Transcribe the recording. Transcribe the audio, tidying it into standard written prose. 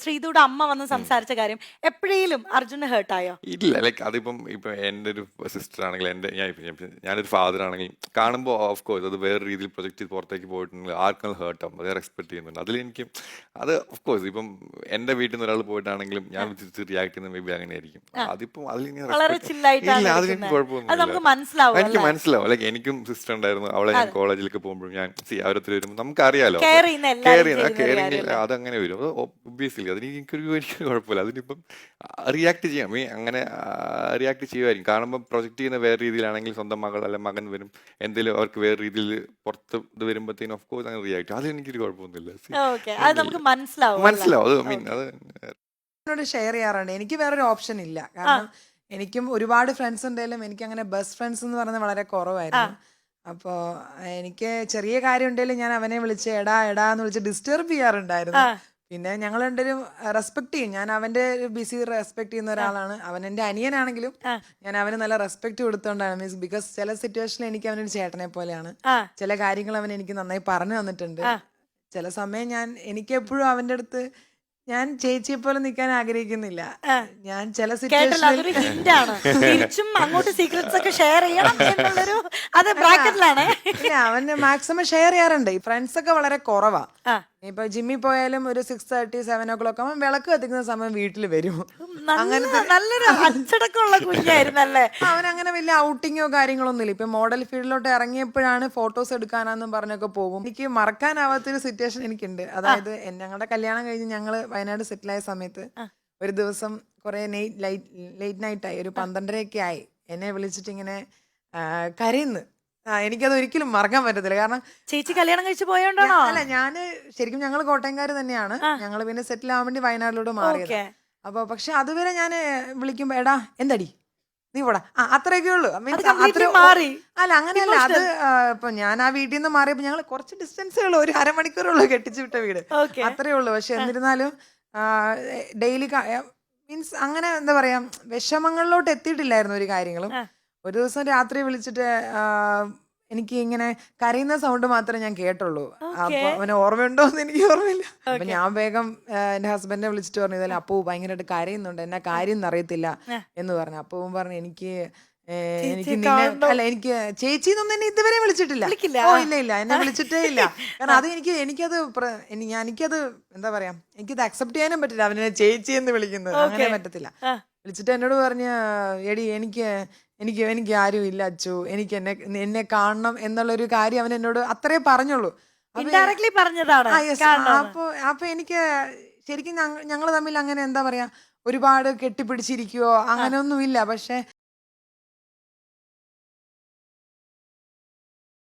ശ്രീതുയുടെ അമ്മ വന്ന് സംസാരിച്ച കാര്യം എപ്പോഴേലും അർജുന് ഹേർട്ടായോ? ഇല്ല, ലൈക്ക് അതിപ്പം എൻ്റെ ഒരു സിസ്റ്റർ ആണെങ്കിൽ ഞാനൊരു ഫാദർ ആണെങ്കിൽ കാണുമ്പോൾ ഓഫ് കോഴ്സ് അത് വേറെ രീതിയിൽ പ്രൊജക്ട് ചെയ്ത് പുറത്തേക്ക് പോയിട്ടുണ്ടെങ്കിൽ ആർക്കും ഹേർട്ട് ആവും, അത് റെസ്പെക്ട് ചെയ്യുന്നുണ്ട്. അതിൽ എനിക്ക് അത് ഓഫ് കോഴ്സ് ഇപ്പം എൻ്റെ വീട്ടിൽ നിന്ന് ഒരാൾ പോയിട്ടാണെങ്കിലും ഞാൻ തിരിച്ച് റിയാക്ട് ചെയ്യുന്നത് മേ ബി അങ്ങനെ ആയിരിക്കും. അതിപ്പം അതിൽ വളരെ ചില്ലായിട്ടാണ് ഇല്ല, അതിന് എടുക്കുന്നത്. അത് കുഴപ്പമൊന്നുമില്ല. നമുക്ക് മനസ്സിലാവും എനിക്ക് അല്ലേ? മനസ്സിലാവും. ലൈക്ക് എനിക്കും സിസ്റ്റർ ഉണ്ടായിരുന്നു, അവളെ ഞാൻ കോളേജിലേക്ക് പോകുമ്പോഴും ഞാൻ അവരൊത്തിരി വരുമ്പോൾ നമുക്കറിയാലോ കെയർ ചെയ്യുന്ന കെയർ എല്ലാവരും ചെയ്യുന്ന ചെയ്യുന്ന ഒരു കെയറിങ് കാര്യമല്ലേ? അതങ്ങനെ വരും. അത് ഒബ്വിയസ്ലി അതിന് എനിക്ക് കുഴപ്പമില്ല. അതിനിപ്പം റിയാക്ട് ചെയ്യാം, അങ്ങനെ റിയാക്ട് ചെയ്യുമായിരിക്കും. കാണുമ്പോൾ പ്രൊജക്ട് ചെയ്യുന്ന വേറെ രീതിയിലാണെങ്കിൽ സ്വന്തം മകൾ അല്ലെ മകൻ വരും, എന്തെങ്കിലും അവർക്ക് വേറെ രീതിയിൽ പുറത്ത് ഇത് വരുമ്പോഴത്തേനും ഓഫ് കോഴ്സ് അങ്ങനെ റിയാക്ട്. അത് എനിക്കൊരു കുഴപ്പമൊന്നുമില്ല. ഓക്കെ, അത് നമുക്ക് മനസ്സിലാവും അല്ലേ? മനസ്സിലാവും. അത് മീൻ അത് എന്നോട് ഷെയർ ചെയ്യാറുണ്ട്. എനിക്ക് വേറൊരു ഓപ്ഷൻ ഇല്ല. ആ, കാരണം എനിക്കും ഒരുപാട് ഫ്രണ്ട്സ് ഉണ്ടെങ്കിലും എനിക്ക് അങ്ങനെ ബെസ്റ്റ് ഫ്രണ്ട്സ് എന്ന് പറയുന്നത് വളരെ ആ, കുറവായിരുന്നു. അപ്പോൾ എനിക്ക് ചെറിയ കാര്യം ഉണ്ടെങ്കിലും ഞാൻ അവനെ വിളിച്ച് എടാ എടാ എന്ന് വിളിച്ച് ഡിസ്റ്റർബ് ആ, ചെയ്യാറുണ്ടായിരുന്നു. പിന്നെ ഞങ്ങൾ രണ്ടുപേരും റെസ്പെക്ട് ചെയ്യും. ഞാൻ അവന്റെ ബിസി റെസ്പെക്ട് ചെയ്യുന്ന ആ, ഒരാളാണ്. അവൻ എൻ്റെ അനിയനാണെങ്കിലും ആ, ഞാൻ അവന് നല്ല റെസ്പെക്ട് കൊടുത്തോണ്ടാണ്. മീൻസ് ബിക്കോസ് ചില സിറ്റുവേഷനിൽ എനിക്ക് അവനൊരു ചേട്ടനെ പോലെയാണ്. ആ, ചില കാര്യങ്ങൾ അവൻ എനിക്ക് നന്നായി പറഞ്ഞു തന്നിട്ടുണ്ട്. ആ. ചില സമയം എനിക്ക് എപ്പോഴും അവൻ്റെ അടുത്ത് ഞാൻ ചേച്ചിയെ പോലെ നിൽക്കാൻ ആഗ്രഹിക്കുന്നില്ല. ആ. ഞാൻ ചില കേട്ടല്ലോ, സിറ്റുവേഷനിൽ അതൊരു ഹിന്റ് ആണ്. തിരിച്ചും അങ്ങോട്ട് സീക്രട്സ് ഒക്കെ ഷെയർ ചെയ്യണം എന്നുള്ളൊരു അത് ബ്രാക്കറ്റിലാണ്. ഇല്ല, അവന് മാക്സിമം ഷെയർ ചെയ്യാറുണ്ട്. ഈ ഫ്രണ്ട്സ് ഒക്കെ വളരെ കുറവാ. ആ, ഇപ്പൊ ജിമ്മിൽ പോയാലും ഒരു 6:30 7 o'clock അവൻ വിളക്ക് കത്തിക്കുന്ന സമയം വീട്ടിൽ വരും. നല്ലൊരു അച്ചടക്കമുള്ള കുഞ്ഞായിരുന്നല്ലേ? അവൻ അങ്ങനെ വലിയ ഔട്ടിങ്ങോ കാര്യങ്ങളൊന്നും ഇല്ല. ഇപ്പൊ മോഡൽ ഫീൽഡിലോട്ട് ഇറങ്ങിയപ്പോഴാണ് ഫോട്ടോസ് എടുക്കാനാന്നും പറഞ്ഞൊക്കെ പോകും. എനിക്ക് മറക്കാനാവാത്തൊരു സിറ്റുവേഷൻ എനിക്കുണ്ട്. അതായത് ഞങ്ങളുടെ കല്യാണം കഴിഞ്ഞ് ഞങ്ങള് വയനാട് സെറ്റിൽ ആയ സമയത്ത് ഒരു ദിവസം കുറെ ലേറ്റ് നൈറ്റ് ആയി, ഒരു 12:30 ആയി. എന്നെ വിളിച്ചിട്ട് ഇങ്ങനെ കരയുന്നു. എനിക്കത് ഒരിക്കലും മറക്കാൻ പറ്റത്തില്ല. കാരണം ചേച്ചി കല്യാണം കഴിച്ചു പോയോണ്ടാണോ? അല്ല, ഞാന് ശരിക്കും ഞങ്ങൾ കോട്ടയംകാര് തന്നെയാണ്. ഞങ്ങൾ പിന്നെ സെറ്റിൽ ആവാൻ വേണ്ടി വയനാട്ടിലോട്ട് മാറിയത്. ഓക്കെ. അപ്പൊ പക്ഷെ അതുവരെ ഞാൻ വിളിക്കുമ്പോ എടാ എന്തടി നീ പോടാ അത്രയൊക്കെ ഉള്ളൂ. അത് മീൻസ് കംപ്ലീറ്റ്ലി അത്ര മാറി. അല്ല അങ്ങനെയല്ല. അത് ഇപ്പൊ ഞാൻ ആ വീട്ടിൽ നിന്ന് മാറിയപ്പോ ഞങ്ങൾ കുറച്ച് ഡിസ്റ്റൻസേ ഉള്ളൂ, ഒരു അരമണിക്കൂറുള്ളൂ കെട്ടിച്ചു വിട്ട വീട്, ഓക്കെ. അത്രേ ഉള്ളൂ. പക്ഷെ എന്നിരുന്നാലും ഡെയിലി മീൻസ് അങ്ങനെ എന്താ പറയാ, വിഷമങ്ങളിലോട്ട് എത്തിയിട്ടില്ലായിരുന്നു ഒരു കാര്യങ്ങളും. ആ, ഒരു ദിവസം രാത്രി വിളിച്ചിട്ട് എനിക്ക് ഇങ്ങനെ കരയുന്ന സൗണ്ട് മാത്രമേ ഞാൻ കേട്ടുള്ളൂ. ഓക്കെ. അപ്പൊ അവന് ഓർമ്മയുണ്ടോ എന്ന് എനിക്ക് ഓർമ്മയില്ല. അപ്പൊ ഓക്കെ. ഞാൻ വേഗം എന്റെ ഹസ്ബൻഡിനെ വിളിച്ചിട്ട് പറഞ്ഞു ഇതല്ല അപ്പു ഭയങ്കരമായിട്ട് കരയുന്നുണ്ട്, എന്നാ കാര്യം എന്നറിയത്തില്ല ആ, എന്ന് പറഞ്ഞു. അപ്പവും പറഞ്ഞു എനിക്ക് എനിക്ക് ചേച്ചിയെ നിന്നെ കാണണം. അല്ല എനിക്ക് ചേച്ചിന്നൊന്നും എന്നെ ഇതുവരെ വിളിച്ചിട്ടില്ല. വിളിക്കില്ല. ഓ ഇല്ല ഇല്ല, എന്നെ വിളിച്ചിട്ടേ ഇല്ല. കാരണം അത് എനിക്കത് എനിക്കത് എന്താ പറയാ, എനിക്കത് അക്സെപ്റ്റ് ചെയ്യാനും പറ്റില്ല അവനെ ചേച്ചി എന്ന് വിളിക്കുന്നത്. അങ്ങനെ ഓക്കെ. പറ്റത്തില്ല. ആ, വിളിച്ചിട്ട് എന്നോട് പറഞ്ഞ എടി എനിക്ക് എനിക്ക് എനിക്ക് ആരും ഇല്ല അച്ചു, എനിക്ക് എന്നെ കാണണം എന്നുള്ളൊരു കാര്യം അവൻ എന്നോട് അത്രേ പറഞ്ഞുള്ളൂ. അപ്പൊ ഇൻഡയറക്ട്ലി പറഞ്ഞതാണ് യെസ്. കാണണമെന്ന്. അപ്പൊ എനിക്ക് ശരിക്കും ഞങ്ങൾ തമ്മിൽ അങ്ങനെ എന്താ പറയാ ഒരുപാട് കെട്ടിപ്പിടിച്ചിരിക്കുകയോ അങ്ങനെയൊന്നും ഇല്ല. പക്ഷെ